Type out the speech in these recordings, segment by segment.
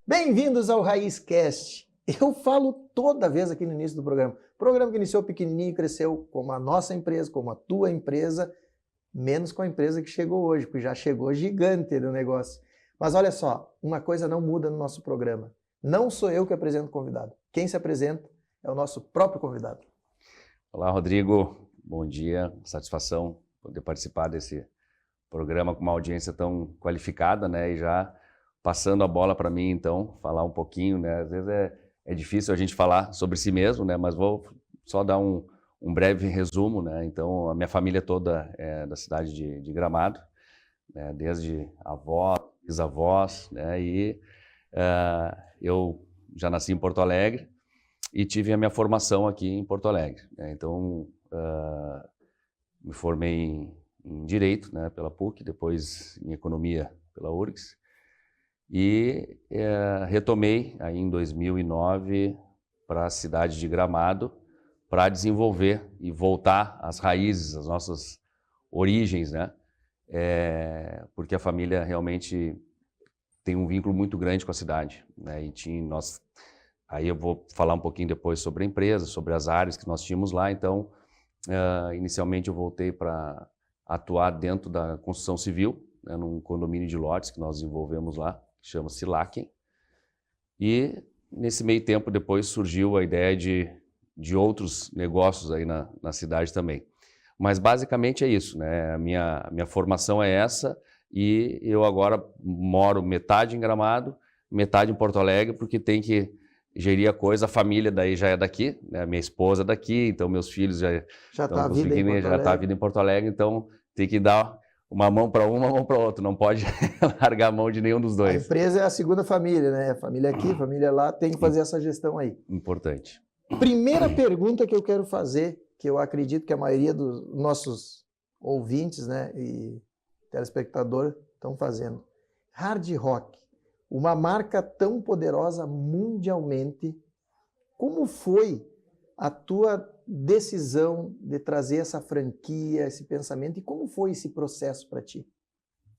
Bem-vindos ao RaízCast. Eu falo toda vez aqui no início do programa. Programa que iniciou pequenininho e cresceu como a nossa empresa, como a tua empresa, menos com a empresa que chegou hoje, porque já chegou gigante no negócio. Mas olha só, uma coisa não muda no nosso programa. Não sou eu que apresento o convidado. Quem se apresenta é o nosso próprio convidado. Olá, Rodrigo. Bom dia. Satisfação poder participar desse programa com uma audiência tão qualificada, né? E já passando a bola para mim, então, falar um pouquinho, né? Às vezes é difícil a gente falar sobre si mesmo, né? Mas vou só dar um breve resumo, né? Então, a minha família toda é da cidade de Gramado, né? Desde avós, bisavós, né? E eu já nasci em Porto Alegre e tive a minha formação aqui em Porto Alegre, né? Então, me formei em Direito, né? Pela PUC, depois em Economia pela URGS. E retomei aí em 2009 para a cidade de Gramado para desenvolver e voltar às raízes, às nossas origens, né? Porque a família realmente tem um vínculo muito grande com a cidade, né? E aí eu vou falar um pouquinho depois sobre a empresa, sobre as áreas que nós tínhamos lá. Então, inicialmente eu voltei para atuar dentro da construção civil, né, num condomínio de lotes que nós desenvolvemos lá, chama-se Laken. E nesse meio tempo depois surgiu a ideia de outros negócios aí na cidade também. Mas basicamente é isso, né? A minha formação é essa e eu agora moro metade em Gramado, metade em Porto Alegre, porque tem que gerir a coisa, a família daí já é daqui, né? Minha esposa é daqui, então meus filhos já está a vida em Porto Alegre, então tem que dar uma mão para uma mão para outra, não pode largar a mão de nenhum dos dois. A empresa é a segunda família, né? A família aqui, a família lá, tem que fazer essa gestão aí. Importante. Primeira pergunta que eu quero fazer, que eu acredito que a maioria dos nossos ouvintes, né, e telespectadores estão fazendo. Hard Rock, uma marca tão poderosa mundialmente, como foi a tua decisão de trazer essa franquia, esse pensamento, e como foi esse processo para ti?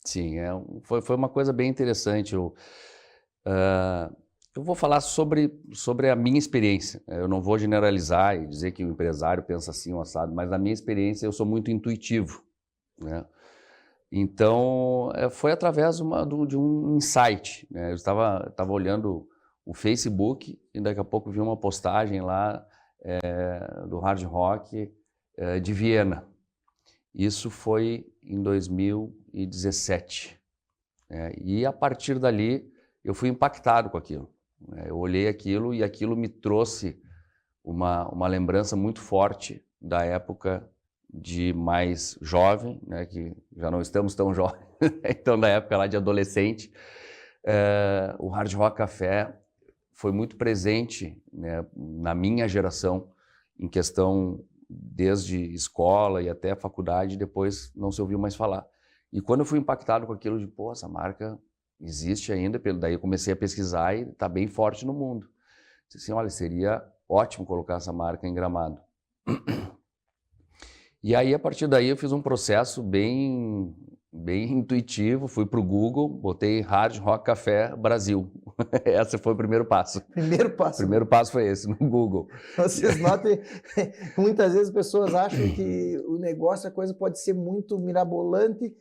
Sim, foi uma coisa bem interessante. Eu vou falar sobre a minha experiência. Eu não vou generalizar e dizer que o empresário pensa assim ou assado, mas na minha experiência eu sou muito intuitivo, né? Então, foi através de um insight, né? Eu estava olhando o Facebook e daqui a pouco vi uma postagem lá do Hard Rock de Viena. Isso foi em 2017. E a partir dali eu fui impactado com aquilo. Eu olhei aquilo e aquilo me trouxe uma lembrança muito forte da época de mais jovem, né, que já não estamos tão jovens, então da época lá de adolescente. O Hard Rock Café foi muito presente, né, na minha geração, em questão desde escola e até faculdade, depois não se ouviu mais falar. E quando eu fui impactado com aquilo de, pô, essa marca existe ainda, daí eu comecei a pesquisar e está bem forte no mundo. Disse assim, olha, seria ótimo colocar essa marca em Gramado. E aí, a partir daí, eu fiz um processo bem intuitivo, fui para o Google, botei Hard Rock Café Brasil. Esse foi o primeiro passo. Primeiro passo. O primeiro passo foi esse, no Google. Vocês notem, muitas vezes as pessoas acham que o negócio, a coisa pode ser muito mirabolante,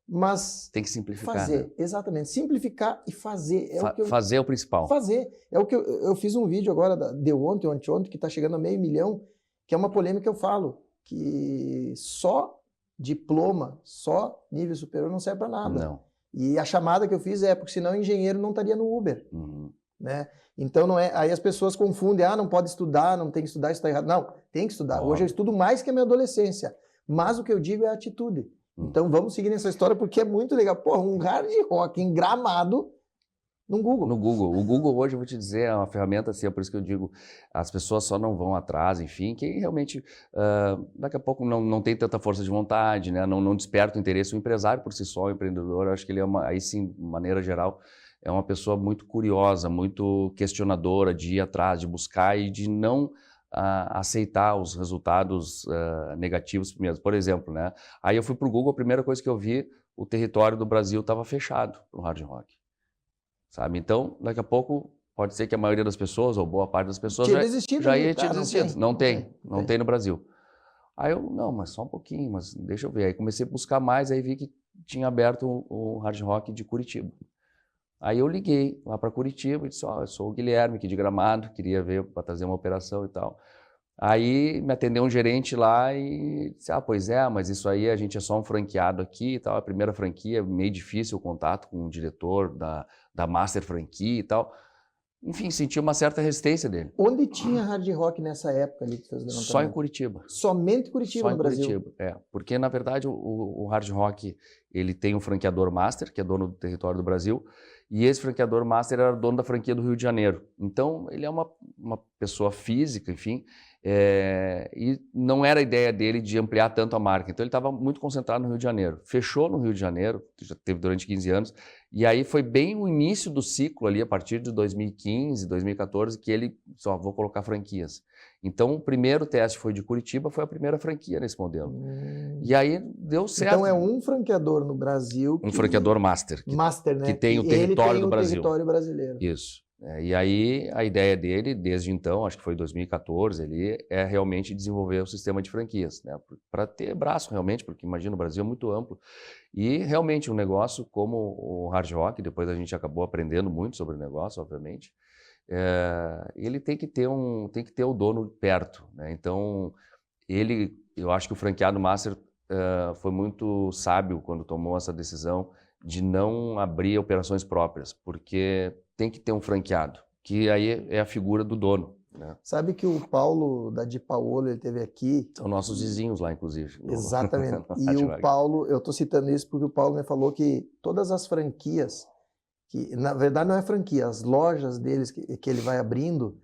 mas tem que simplificar. Fazer, né? Exatamente. Simplificar e fazer. Fazer é o principal. Fazer. É o que eu fiz um vídeo agora, de ontem, que está chegando a 500 mil, que é uma polêmica que eu falo, que só diploma, só nível superior não serve para nada. Não. E a chamada que eu fiz porque senão o engenheiro não estaria no Uber. Uhum. Né? Então não é. Aí as pessoas confundem, não pode estudar, não tem que estudar, isso está errado. Não, tem que estudar. Hoje eu estudo mais que a minha adolescência. Mas o que eu digo é a atitude. Então vamos seguir nessa história porque é muito legal. Pô, um Hard Rock em Gramado no Google. No Google. O Google hoje, eu vou te dizer, é uma ferramenta assim, é por isso que eu digo, as pessoas só não vão atrás, enfim, que realmente daqui a pouco não tem tanta força de vontade, né? Não desperta o interesse. O empresário por si só, o empreendedor, eu acho que ele é aí sim, de maneira geral, é uma pessoa muito curiosa, muito questionadora, de ir atrás, de buscar e de não aceitar os resultados negativos primeiro. Por exemplo, né? Aí eu fui para o Google, a primeira coisa que eu vi, o território do Brasil estava fechado para o hard rock, sabe? Então, daqui a pouco, pode ser que a maioria das pessoas, ou boa parte das pessoas, Tinha desistido já ali, ia ter tá, desistido. Não tem no Brasil. Aí eu, não, mas só um pouquinho, mas deixa eu ver. Aí comecei a buscar mais, aí vi que tinha aberto o hard rock de Curitiba. Aí eu liguei lá para Curitiba e disse, ó, eu sou o Guilherme aqui de Gramado, queria ver para trazer uma operação e tal. Aí me atendeu um gerente lá e disse, pois é, mas isso aí a gente é só um franqueado aqui e tal, a primeira franquia, meio difícil o contato com o diretor da Master Franquia e tal. Enfim, senti uma certa resistência dele. Onde tinha hard rock nessa época ali que fez o levantamento? Só em Curitiba. Somente Curitiba no Brasil? Só em Curitiba, porque na verdade o hard rock, ele tem um franqueador master, que é dono do território do Brasil, e esse franqueador master era dono da franquia do Rio de Janeiro. Então, ele é uma pessoa física, enfim, e não era a ideia dele de ampliar tanto a marca. Então, ele estava muito concentrado no Rio de Janeiro. Fechou no Rio de Janeiro, já teve durante 15 anos, e aí foi bem o início do ciclo ali, a partir de 2015, 2014, que ele só vou colocar franquias. Então, o primeiro teste foi de Curitiba, foi a primeira franquia nesse modelo. E aí deu certo. Então, é um franqueador no Brasil. Um franqueador master. Master, né? Que tem o território do Brasil. Território brasileiro. Isso. E aí, a ideia dele, desde então, acho que foi 2014, ele é realmente desenvolver o sistema de franquias, né? Para ter braço realmente, porque imagina, o Brasil é muito amplo. E realmente um negócio como o hard rock, depois a gente acabou aprendendo muito sobre o negócio, obviamente, ele tem que ter o dono perto, né? Então, eu acho que o franqueado master foi muito sábio quando tomou essa decisão de não abrir operações próprias, porque tem que ter um franqueado, que aí é a figura do dono, né? Sabe que o Paulo da Di Paolo, ele esteve aqui... São nossos vizinhos lá, inclusive. Exatamente. E o Paulo, eu estou citando isso porque o Paulo me falou que todas as franquias, que na verdade não é franquia, as lojas deles que ele vai abrindo,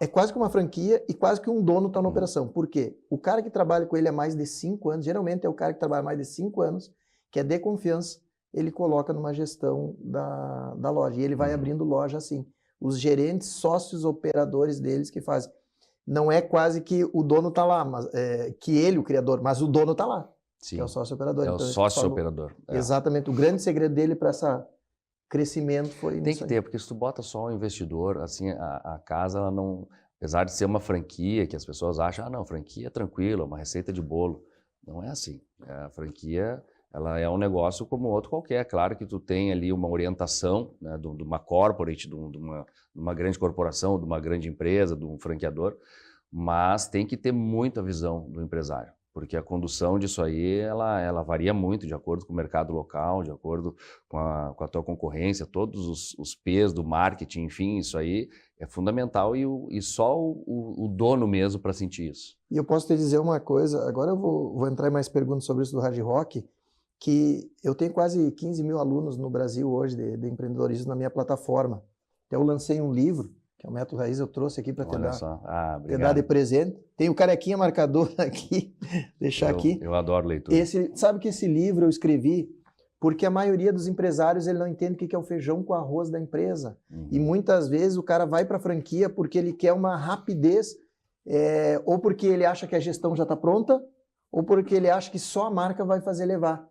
é quase que uma franquia e quase que um dono está na operação. Por quê? O cara que trabalha com ele há mais de 5 anos, geralmente é o cara que trabalha há mais de 5 anos, que é de confiança, ele coloca numa gestão da loja. E ele vai abrindo loja assim. Os gerentes, sócios, operadores deles que fazem. Não é quase que o dono está lá, mas, que ele, o criador, mas o dono está lá. Sim. Que é o sócio operador. É então, o sócio operador. Exatamente. O grande segredo dele para esse crescimento foi... Tem que ter, porque se tu bota só o investidor, assim, a casa, ela não... Apesar de ser uma franquia, que as pessoas acham, não, franquia é tranquila, uma receita de bolo. Não é assim. A franquia... ela é um negócio como outro qualquer. Claro que tu tem ali uma orientação, né, de uma corporate, de uma grande corporação, de uma grande empresa, de um franqueador, mas tem que ter muita visão do empresário, porque a condução disso aí, ela varia muito de acordo com o mercado local, de acordo com a tua concorrência, todos os P's do marketing, enfim, isso aí é fundamental e só o dono mesmo para sentir isso. E eu posso te dizer uma coisa, agora eu vou entrar em mais perguntas sobre isso do hard rock, que eu tenho quase 15 mil alunos no Brasil hoje de empreendedorismo na minha plataforma. Então eu lancei um livro, que é o Método Raiz, eu trouxe aqui para te dar de presente. Tem o carequinha marcador aqui, deixar aqui. Eu adoro leitura. Sabe que esse livro eu escrevi porque a maioria dos empresários ele não entende o que é o feijão com arroz da empresa. E muitas vezes o cara vai para a franquia porque ele quer uma rapidez, ou porque ele acha que a gestão já está pronta, ou porque ele acha que só a marca vai fazer levar.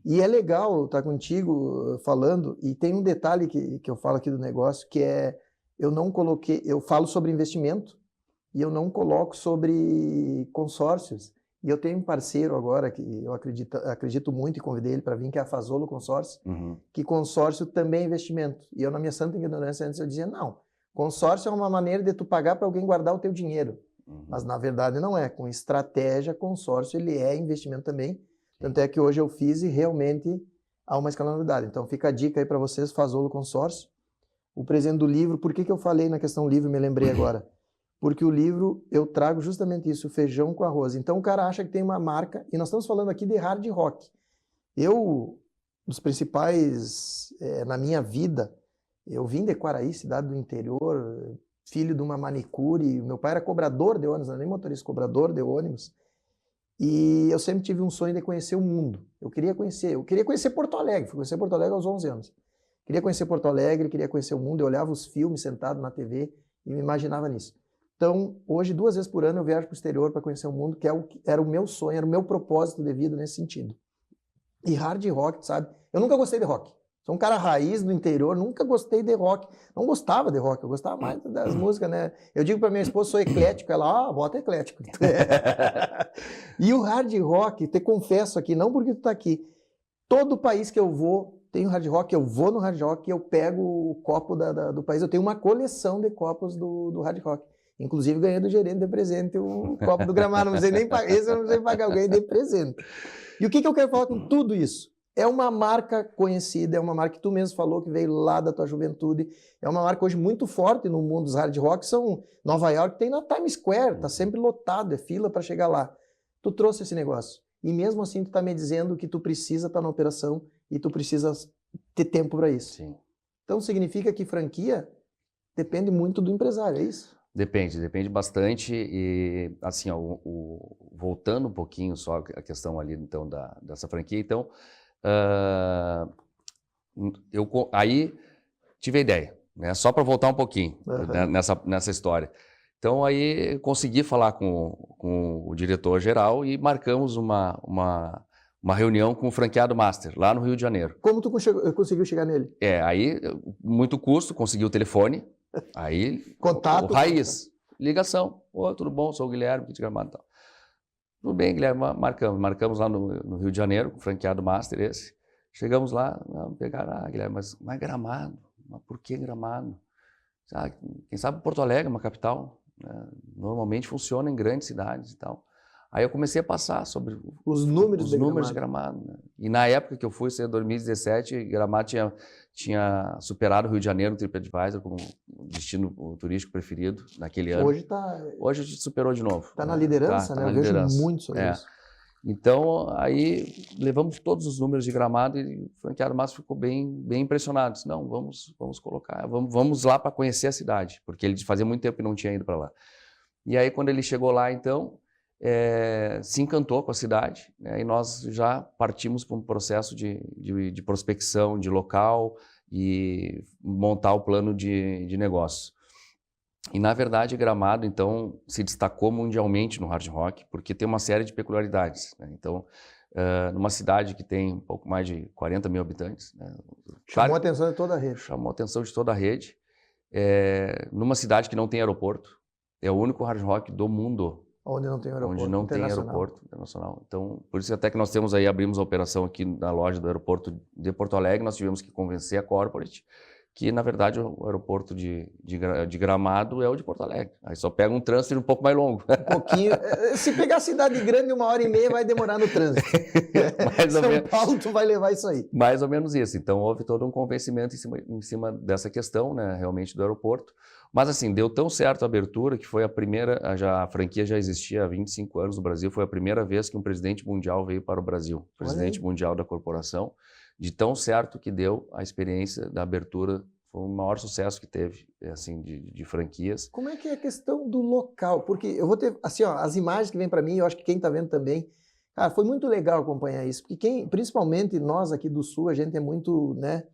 E é legal estar contigo falando, e tem um detalhe que eu falo aqui do negócio, que é, eu falo sobre investimento, e eu não coloco sobre consórcios. E eu tenho um parceiro agora, que eu acredito muito, e convidei ele para vir, que é a Fazolo Consórcio, que consórcio também é investimento. E eu, na minha santa ignorância, antes eu dizia, não, consórcio é uma maneira de tu pagar para alguém guardar o teu dinheiro. Mas, na verdade, não é. Com estratégia, consórcio, ele é investimento também. Tanto é que hoje eu fiz e realmente há uma escalabilidade. Então fica a dica aí para vocês, Fazolo Consórcio. O presente do livro, por que eu falei na questão livro, me lembrei agora? Porque o livro, eu trago justamente isso, feijão com arroz. Então o cara acha que tem uma marca, e nós estamos falando aqui de hard rock. Dos principais, na minha vida, eu vim de Quaraí, cidade do interior, filho de uma manicure, meu pai era cobrador de ônibus, não era nem motorista, cobrador de ônibus. E eu sempre tive um sonho de conhecer o mundo. Eu queria conhecer Porto Alegre. Fui conhecer Porto Alegre aos 11 anos. Queria conhecer Porto Alegre, queria conhecer o mundo, eu olhava os filmes sentado na TV e me imaginava nisso. Então, hoje, 2 vezes por ano, eu viajo para o exterior para conhecer o mundo, que era o meu sonho, era o meu propósito de vida nesse sentido. E hard rock, sabe? Eu nunca gostei de rock. Sou um cara raiz do interior, nunca gostei de rock. Não gostava de rock, eu gostava mais das músicas, né? Eu digo para minha esposa, sou eclético. Ela, bota eclético. E o hard rock, te confesso aqui, não porque tu tá aqui, todo país que eu vou, tem hard rock, eu vou no hard rock e eu pego o copo do país. Eu tenho uma coleção de copos do hard rock. Inclusive, ganhei do gerente de presente o copo do Gramado. Não precisei nem pagar, esse eu não precisei pagar, eu ganhei de presente. E o que eu quero falar com tudo isso? É uma marca conhecida, é uma marca que tu mesmo falou, que veio lá da tua juventude. É uma marca hoje muito forte no mundo dos hard rock. São Nova York, tem na Times Square, tá sempre lotado, é fila para chegar lá. Tu trouxe esse negócio. E mesmo assim tu tá me dizendo que tu precisa estar na operação e tu precisa ter tempo para isso. Sim. Então significa que franquia depende muito do empresário, é isso? Depende bastante. E assim, ó, voltando um pouquinho só a questão ali então dessa franquia, então eu aí tive a ideia, né? Só para voltar um pouquinho nessa história. Então aí consegui falar com o diretor-geral e marcamos uma reunião com o franqueado master lá no Rio de Janeiro. Como tu conseguiu chegar nele? Aí muito custo, consegui o telefone. Aí, contato, o raiz, ligação. Tudo bom? Sou o Guilherme, aqui de Gramado e tal. Tudo bem, Guilherme, marcamos lá no Rio de Janeiro, com o franqueado master esse. Chegamos lá, pegaram, Guilherme, mas Gramado? Mas por que Gramado? Quem sabe Porto Alegre, uma capital, né? Normalmente funciona em grandes cidades e tal. Aí eu comecei a passar sobre os números de Gramado. Né? E na época que eu fui, em 2017, Gramado tinha superado o Rio de Janeiro no TripAdvisor como destino turístico preferido naquele ano. Hoje superou de novo. Está na liderança, né? Na Eu liderança. Vejo muito sobre isso. Então, aí levamos todos os números de Gramado e o franqueado Márcio ficou bem impressionado. Disse, não, vamos colocar, vamos lá para conhecer a cidade, porque ele fazia muito tempo que não tinha ido para lá. E aí, quando ele chegou lá, então, se encantou com a cidade, né, e nós já partimos para um processo de prospecção de local e montar o plano de negócio. E, na verdade, Gramado, então, se destacou mundialmente no hard rock, porque tem uma série de peculiaridades. Né? Então, numa cidade que tem um pouco mais de 40 mil habitantes. Né? Chamou a atenção de toda a rede. Chamou a atenção de toda a rede. Numa cidade que não tem aeroporto, é o único hard rock do mundo onde não tem aeroporto onde não tem aeroporto internacional. Então, por isso até que nós abrimos a operação aqui na loja do aeroporto de Porto Alegre, nós tivemos que convencer a corporate que, na verdade, o aeroporto de Gramado é o de Porto Alegre. Aí só pega um trânsito um pouco mais longo. Um pouquinho. Se pegar a cidade grande, 1h30 vai demorar no trânsito. São Paulo, tu vai levar isso aí. Mais ou menos isso. Então, houve todo um convencimento em cima dessa questão, né, realmente, do aeroporto. Mas, assim, deu tão certo a abertura que foi a primeira, a franquia já existia há 25 anos no Brasil, foi a primeira vez que um presidente mundial veio para o Brasil, presidente mundial da corporação. De tão certo que deu a experiência da abertura, foi o maior sucesso que teve, assim, de franquias. Como é que é a questão do local? Porque eu vou ter, assim, ó, as imagens que vêm para mim, eu acho que quem está vendo também, cara, foi muito legal acompanhar isso, porque principalmente nós aqui do Sul, a gente é muito, né,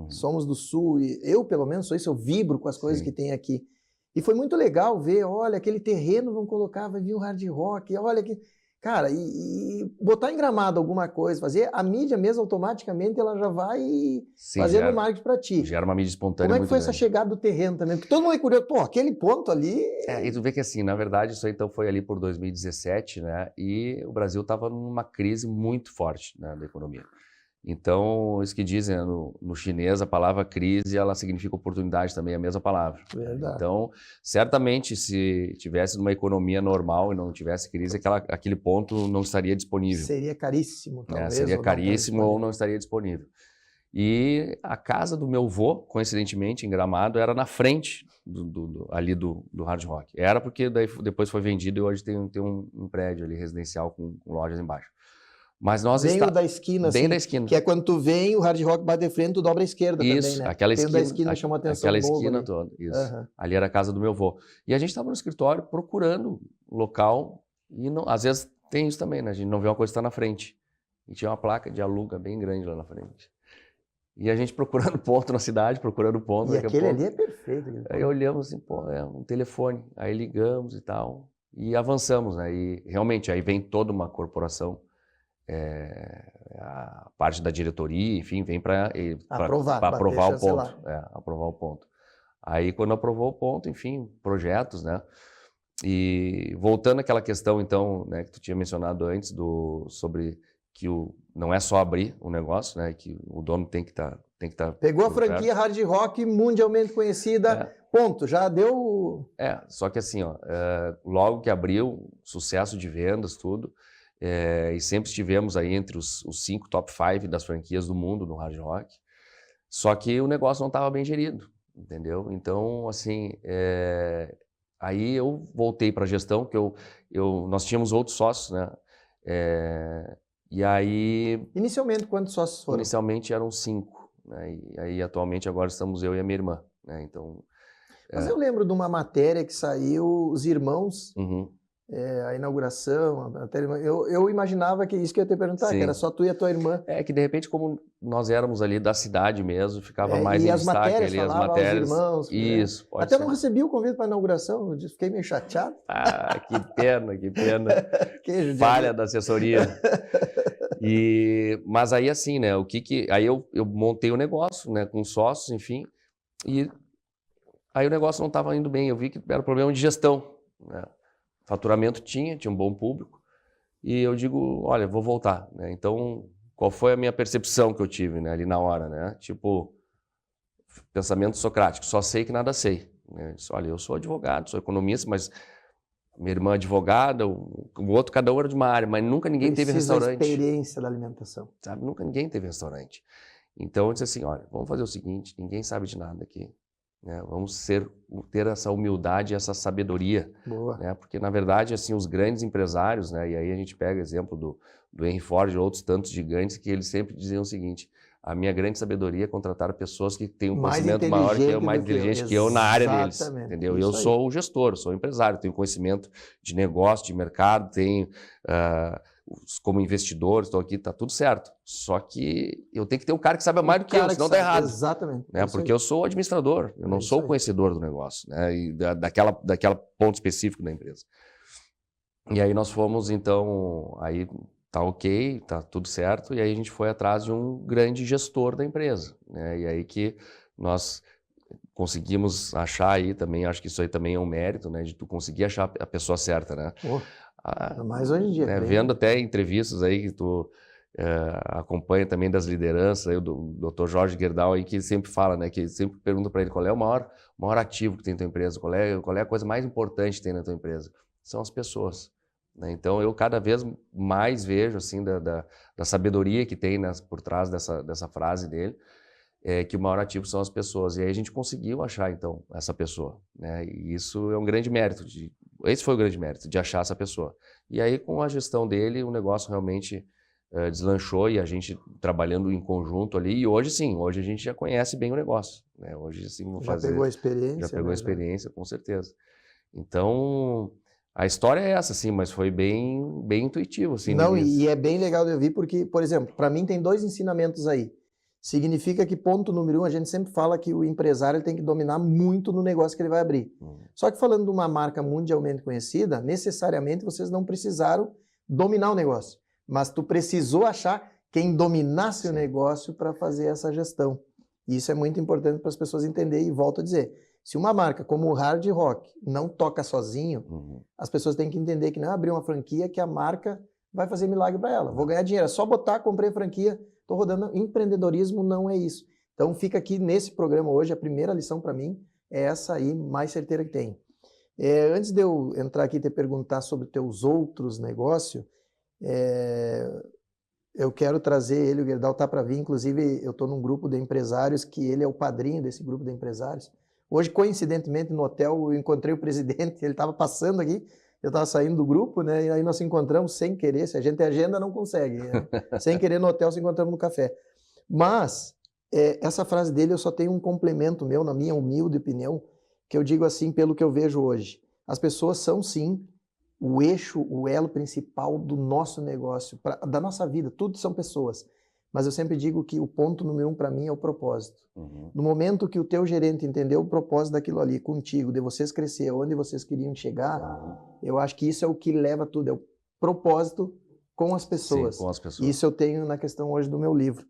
somos do Sul, e eu, pelo menos, sou isso, eu vibro com as coisas que tem aqui. E foi muito legal ver, olha, aquele terreno vão colocar, vai vir um hard rock, olha que... Cara, e botar em Gramado alguma coisa, fazer a mídia mesmo automaticamente, ela já vai fazendo marketing para ti. Gera uma mídia espontânea. Como é que foi essa chegada do terreno também? Porque todo mundo é curioso, pô, aquele ponto ali... E tu vê que assim, na verdade, isso aí então foi ali por 2017, né? E o Brasil estava numa crise muito forte, né, da economia. Então, isso que dizem, né, no chinês, a palavra crise, ela significa oportunidade também, é a mesma palavra. Verdade. Então, certamente, se tivesse numa economia normal e não tivesse crise, aquele ponto não estaria disponível. Seria caríssimo, talvez. Seria caríssimo ou não estaria disponível. E a casa do meu avô, coincidentemente, em Gramado, era na frente ali do hard rock. Era porque daí depois foi vendido e hoje tem um prédio ali residencial com lojas embaixo. Mas nós bem o da esquina, bem assim, da esquina. Que é quando tu vem, o hard rock bate de frente, tu dobra a esquerda isso, também, né? Aquela esquina, da esquina chamou a atenção. Aquela esquina toda, isso. Ali era a casa do meu avô. E a gente estava no escritório procurando local e não, às vezes tem isso também, né? A gente não vê uma coisa que está na frente. E tinha uma placa de aluga bem grande lá na frente. E a gente procurando ponto na cidade, procurando ponto. E aquele ali é perfeito. Aí olhamos assim, pô, é um telefone. Aí ligamos e tal, e avançamos, né? E realmente aí vem toda uma corporação, a parte da diretoria, enfim, vem para aprovar o ponto. Aprovar o ponto. Aí quando aprovou o ponto, enfim, projetos, né? E voltando àquela questão, então, né, que tu tinha mencionado antes, sobre que não é só abrir o negócio, né, que o dono tem que estar Pegou a franquia Hard Rock, mundialmente conhecida, ponto, já deu... Só que assim, ó, logo que abriu, sucesso de vendas, tudo, e sempre estivemos aí entre os 5 top 5 das franquias do mundo no Hard Rock, só que o negócio não estava bem gerido, entendeu? Então, assim, aí eu voltei para a gestão, que nós tínhamos outros sócios, né? E aí... Inicialmente, quantos sócios foram? Inicialmente eram 5, né? E aí atualmente agora estamos eu e a minha irmã, né? Então... Mas eu lembro de uma matéria que saiu, os irmãos, a inauguração, eu imaginava que isso que eu ia te perguntar, que era só tu e a tua irmã. Que de repente, como nós éramos ali da cidade mesmo, ficava mais em as destaque matérias ali, as falavam matérias. Aos irmãos. Isso, pode Até ser. não recebi o convite para a inauguração, eu fiquei meio chateado. Ah, que pena, que pena. Falha da assessoria. Mas aí assim, né, aí eu montei o negócio, né, com sócios, enfim, e aí o negócio não estava indo bem, eu vi que era problema de gestão, né? Faturamento tinha um bom público, e eu digo, olha, vou voltar, né? Então, qual foi a minha percepção que eu tive, né, ali na hora, né? Tipo, pensamento socrático, só sei que nada sei, né? Disse, olha, eu sou advogado, sou economista, mas minha irmã é advogada, o outro, cada um era de uma área, mas nunca ninguém teve restaurante. Experiência da alimentação. Sabe? Nunca ninguém teve restaurante. Então eu disse assim, olha, vamos fazer o seguinte, ninguém sabe de nada aqui, né? Vamos ter essa humildade, essa sabedoria. Boa. Né? Porque, na verdade, assim, os grandes empresários, né? E aí a gente pega o exemplo do Henry Ford e outros tantos gigantes, que eles sempre diziam o seguinte, a minha grande sabedoria é contratar pessoas que têm um conhecimento maior que eu, mais inteligente que eu na área deles. Entendeu? Eu sou o gestor, sou o empresário, tenho conhecimento de negócio, de mercado, tenho como investidor, estou aqui, está tudo certo. Só que eu tenho que ter um cara que saiba mais do que eu, senão está errado. Exatamente. Né? Porque eu sou o administrador, eu não sou o conhecedor do negócio, né? E daquela ponto específico da empresa. E aí nós fomos, então, aí tá ok, tá tudo certo, e aí a gente foi atrás de um grande gestor da empresa, né? E aí que nós conseguimos achar aí também, acho que isso aí também é um mérito, né? De tu conseguir achar a pessoa certa, né? Mas hoje em dia. Né? Vendo até entrevistas aí que tu acompanha também das lideranças, aí, do Dr. Jorge Gerdau, aí, que sempre fala, né? Que sempre pergunta para ele qual é o maior ativo que tem na tua empresa, qual é a coisa mais importante que tem na tua empresa. São as pessoas. Né? Então eu cada vez mais vejo assim da sabedoria que tem, né, por trás dessa frase dele, que o maior ativo são as pessoas. E aí a gente conseguiu achar então essa pessoa, né? E isso é um grande mérito. Esse foi o grande mérito, de achar essa pessoa. E aí com a gestão dele o negócio realmente deslanchou, e a gente trabalhando em conjunto ali. E hoje sim, hoje a gente já conhece bem o negócio, né? Hoje sim pegou a experiência. Já pegou a experiência, com certeza. Então a história é essa, sim, mas foi bem intuitivo, assim. Não, e é bem legal de ouvir porque, por exemplo, para mim tem 2 ensinamentos aí. Significa que, ponto número 1, a gente sempre fala que o empresário tem que dominar muito no negócio que ele vai abrir. Só que falando de uma marca mundialmente conhecida, necessariamente vocês não precisaram dominar o negócio, mas tu precisou achar quem dominasse o negócio para fazer essa gestão. E isso é muito importante para as pessoas entenderem, e volto a dizer, se uma marca como o Hard Rock não toca sozinho, as pessoas têm que entender que não é abrir uma franquia que a marca vai fazer milagre para ela. Vou ganhar dinheiro, é só botar, comprei a franquia, estou rodando. Empreendedorismo não é isso. Então fica aqui nesse programa hoje, a primeira lição para mim é essa aí, mais certeira que tem. Antes de eu entrar aqui e te perguntar sobre teus outros negócios, eu quero trazer ele, o Gerdau tá para vir, inclusive eu estou num grupo de empresários que ele é o padrinho desse grupo de empresários. Hoje, coincidentemente, no hotel, eu encontrei o presidente, ele estava passando aqui, eu estava saindo do grupo, né? E aí nós se encontramos sem querer, se a gente tem agenda, não consegue. Né? Sem querer, no hotel, se encontramos no café. Mas, essa frase dele, eu só tenho um complemento meu, na minha humilde opinião, que eu digo assim, pelo que eu vejo hoje. As pessoas são, sim, o eixo, o elo principal do nosso negócio, da nossa vida, tudo são pessoas. mas eu sempre digo que o ponto número 1 para mim é o propósito. Uhum. No momento que o teu gerente entendeu o propósito daquilo ali contigo, de vocês crescer, onde vocês queriam chegar, eu acho que isso é o que leva tudo, é o propósito com as pessoas. Sim, com as pessoas. Isso eu tenho na questão hoje do meu livro.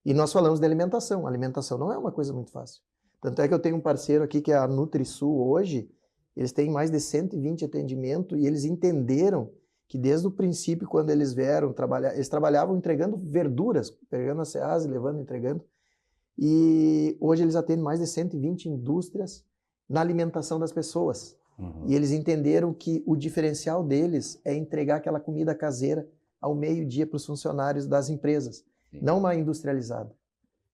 E nós falamos de alimentação. A alimentação não é uma coisa muito fácil. Tanto é que eu tenho um parceiro aqui que é a NutriSul hoje, eles têm mais de 120 atendimentos e eles entenderam que desde o princípio, quando eles vieram trabalhar, eles trabalhavam entregando verduras, pegando a Ceasa e levando, entregando. E hoje eles atendem mais de 120 indústrias na alimentação das pessoas. Uhum. E eles entenderam que o diferencial deles é entregar aquela comida caseira ao meio-dia para os funcionários das empresas. Sim. Não uma industrializada,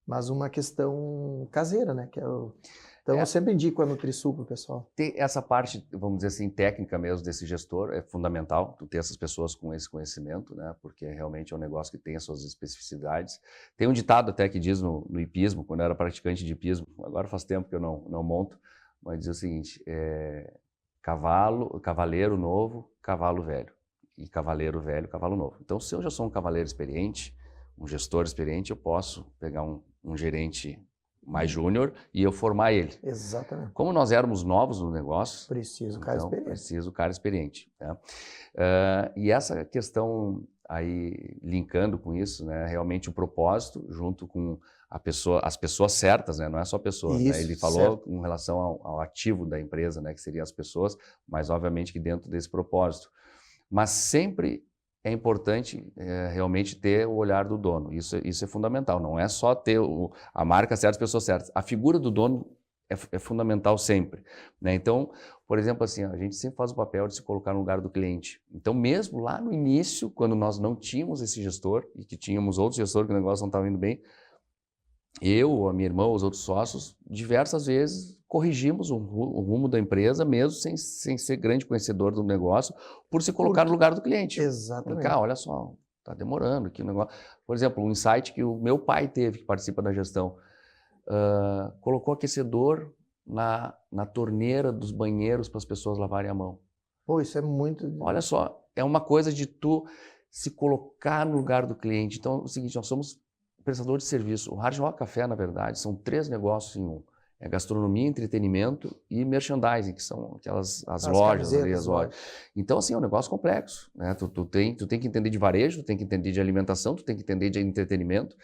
mas uma questão caseira, né? Que é o... Então, eu sempre indico a NutriSul para o pessoal. Tem essa parte, vamos dizer assim, técnica mesmo desse gestor, é fundamental tu ter essas pessoas com esse conhecimento, né? Porque realmente é um negócio que tem as suas especificidades. Tem um ditado até que diz no hipismo, quando eu era praticante de hipismo, agora faz tempo que eu não monto, mas diz o seguinte, cavaleiro novo, cavalo velho. E cavaleiro velho, cavalo novo. Então, se eu já sou um cavaleiro experiente, um gestor experiente, eu posso pegar um gerente mais júnior e eu formar ele. Exatamente. Como nós éramos novos no negócio, preciso cara experiente. Preciso cara experiente. Né? E essa questão aí, linkando com isso, né, realmente o propósito, junto com as pessoas certas, né, não é só pessoas. Isso, né? Ele falou certo. com relação ao ativo da empresa, né, que seriam as pessoas, mas obviamente que dentro desse propósito. Mas sempre é importante realmente ter o olhar do dono. Isso é fundamental. Não é só ter a marca certa, as pessoas certas. A figura do dono é fundamental sempre. Né? Então, por exemplo, assim, a gente sempre faz o papel de se colocar no lugar do cliente. Então, mesmo lá no início, quando nós não tínhamos esse gestor e que tínhamos outro gestor que o negócio não estava indo bem, eu, a minha irmã, os outros sócios, diversas vezes corrigimos o rumo da empresa, mesmo sem ser grande conhecedor do negócio, por se colocar no lugar do cliente. Exatamente. Cá, olha só, está demorando aqui o negócio. Por exemplo, um insight que o meu pai teve, que participa da gestão, colocou aquecedor na torneira dos banheiros para as pessoas lavarem a mão. Pô, isso é muito... Olha só, é uma coisa de tu se colocar no lugar do cliente. Então, é o seguinte, nós somos prestador de serviço. O Hard Rock Café, na verdade, são 3 negócios em um. É gastronomia, entretenimento e merchandising, que são as lojas ali, as lojas. Então, assim, é um negócio complexo. Né? Tu tem que entender de varejo, tu tem que entender de alimentação, tu tem que entender de entretenimento,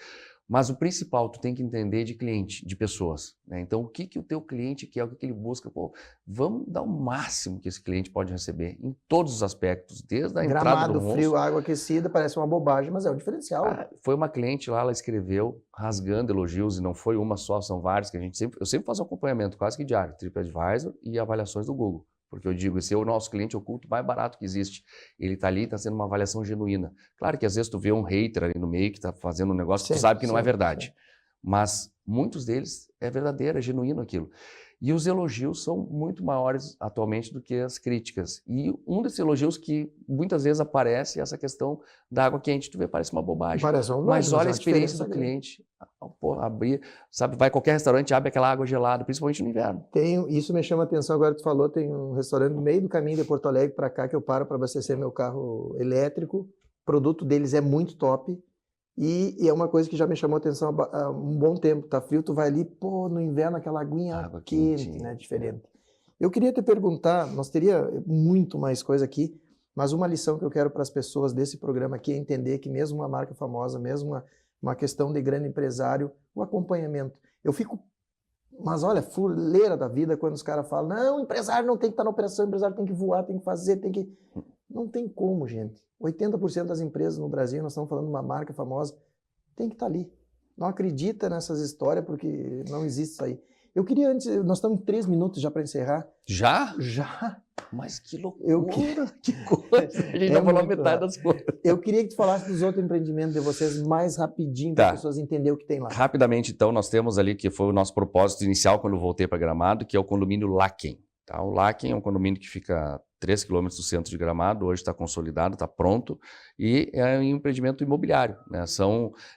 mas o principal, tu tem que entender de cliente, de pessoas. Né? Então, o que o teu cliente quer, o que ele busca? Pô, vamos dar o máximo que esse cliente pode receber, em todos os aspectos, desde a entrada do Gramado, frio, água aquecida, parece uma bobagem, mas é um diferencial. Foi uma cliente lá, ela escreveu rasgando elogios, e não foi uma só, são vários, que eu sempre faço um acompanhamento quase que diário, TripAdvisor e avaliações do Google. Porque eu digo, esse é o nosso cliente oculto mais barato que existe. Ele está ali, está sendo uma avaliação genuína. Claro que às vezes tu vê um hater ali no meio que está fazendo um negócio que tu sabe que não é verdade. Mas muitos deles é verdadeiro, é genuíno aquilo. E os elogios são muito maiores atualmente do que as críticas. E um desses elogios que muitas vezes aparece é essa questão da água quente. Tu vê, parece uma bobagem. Mas olha a experiência do cliente. Pô, abrir, sabe, vai a qualquer restaurante, abre aquela água gelada, principalmente no inverno. Isso me chama a atenção, agora tu falou, tem um restaurante no meio do caminho de Porto Alegre para cá que eu paro para abastecer meu carro elétrico. O produto deles é muito top. E é uma coisa que já me chamou a atenção há um bom tempo. Tá frio, tu vai ali, pô, no inverno aquela aguinha quente, né, diferente. Eu queria te perguntar, nós teria muito mais coisa aqui, mas uma lição que eu quero para as pessoas desse programa aqui é entender que mesmo uma marca famosa, mesmo uma questão de grande empresário, o acompanhamento. Eu fico, mas olha, fuleira da vida quando os caras falam, não, o empresário não tem que estar na operação, o empresário tem que voar, tem que fazer, tem que... Não tem como, gente. 80% das empresas no Brasil, nós estamos falando de uma marca famosa, tem que estar ali. Não acredita nessas histórias porque não existe isso aí. Eu queria antes, nós estamos em 3 minutos já para encerrar. Já? Já. Mas que loucura, que coisa. A gente já falou metade das coisas. Eu queria que tu falasse dos outros empreendimentos de vocês mais rapidinho para as pessoas entenderem o que tem lá. Rapidamente, então, nós temos ali, que foi o nosso propósito inicial quando eu voltei para Gramado, que é o condomínio Laken. Tá? O Laken é um condomínio que fica a 3 quilômetros do centro de Gramado, hoje está consolidado, está pronto, e é um empreendimento imobiliário. Né?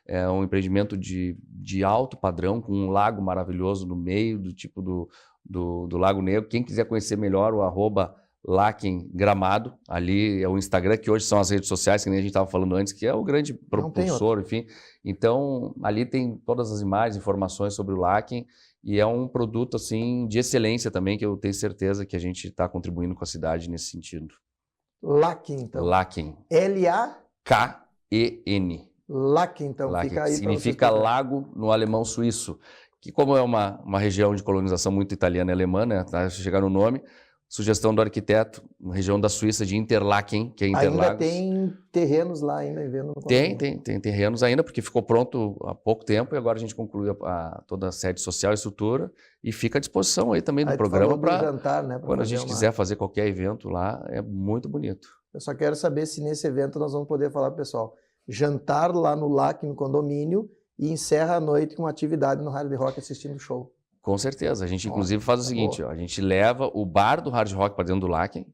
É um empreendimento de alto padrão, com um lago maravilhoso no meio, do tipo do Lago Negro. Quem quiser conhecer melhor, o Lacking Gramado, ali é o Instagram, que hoje são as redes sociais, que nem a gente estava falando antes, que é o grande propulsor, enfim. Então, ali tem todas as imagens, informações sobre o Lacking, e é um produto, assim, de excelência também, que eu tenho certeza que a gente está contribuindo com a cidade nesse sentido. Lacking, então. Lacking. L-A-K-E-N. Lacking, então. Lacking, fica aí significa lago no alemão suíço, que como é uma região de colonização muito italiana e alemã, né, tá, chegar no nome, sugestão do arquiteto, uma região da Suíça de Interlaken, que é Interlagos. Ainda tem terrenos lá ainda vendo. Tem terrenos ainda, porque ficou pronto há pouco tempo e agora a gente concluiu toda a sede social e estrutura e fica à disposição aí também do programa para jantar, né, quando a gente quiser fazer qualquer evento lá, é muito bonito. Eu só quero saber se nesse evento nós vamos poder falar pro pessoal, jantar lá no Lacking, no condomínio, e encerra a noite com uma atividade no Hard Rock assistindo o show. Com certeza. A gente, inclusive, faz o seguinte, ó, a gente leva o bar do Hard Rock para dentro do Lacking,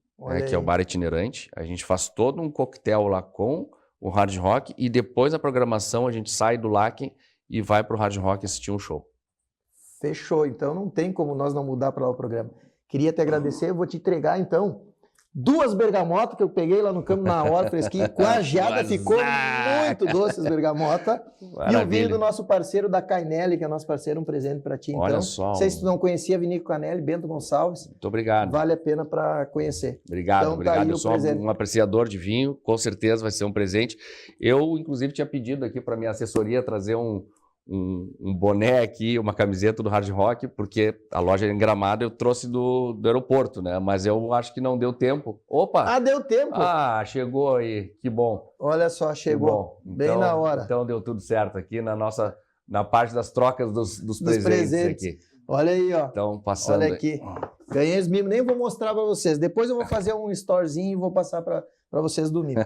que é o bar itinerante. A gente faz todo um coquetel lá com o Hard Rock e depois da programação a gente sai do Lacking e vai para o Hard Rock assistir um show. Fechou. Então não tem como nós não mudar para lá o programa. Queria te agradecer. Eu vou te entregar, então, 2 bergamotas que eu peguei lá no campo na hora, fresquinho, com a geada, ficou muito doce as bergamotas. E o vinho do nosso parceiro da Cainelli, que é nosso parceiro, um presente para ti. Olha então, só. Não sei se tu não conhecia a Vinícola Cainelli, Bento Gonçalves. Muito obrigado. Vale a pena para conhecer. Obrigado, então, obrigado. Tá, eu sou um apreciador de vinho, com certeza vai ser um presente. Eu, inclusive, tinha pedido aqui para minha assessoria trazer um boné aqui, uma camiseta do Hard Rock, porque a loja em Gramado eu trouxe do aeroporto, né? Mas eu acho que não deu tempo. Opa! Ah, deu tempo! Ah, chegou aí, que bom. Olha só, chegou bem na hora. Então deu tudo certo aqui na parte das trocas dos presentes aqui. Olha aí, ó. Então, passando. Olha aqui. Ganhei os mimos, nem vou mostrar para vocês. Depois eu vou fazer um storezinho e vou passar para vocês do mimo.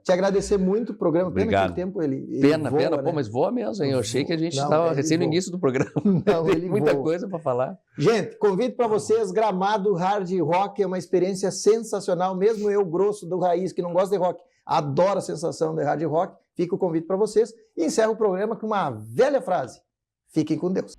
Te agradecer muito o programa. Obrigado. Pena que o tempo ele pena, voa, né? Pô, mas voa mesmo, hein? Eu achei que a gente estava recém no início do programa. Não, tem muita coisa para falar. Gente, convido para vocês, Gramado Hard Rock é uma experiência sensacional. Mesmo eu, grosso do raiz, que não gosta de rock, adoro a sensação de hard rock. Fica o convite para vocês. E encerro o programa com uma velha frase. Fiquem com Deus.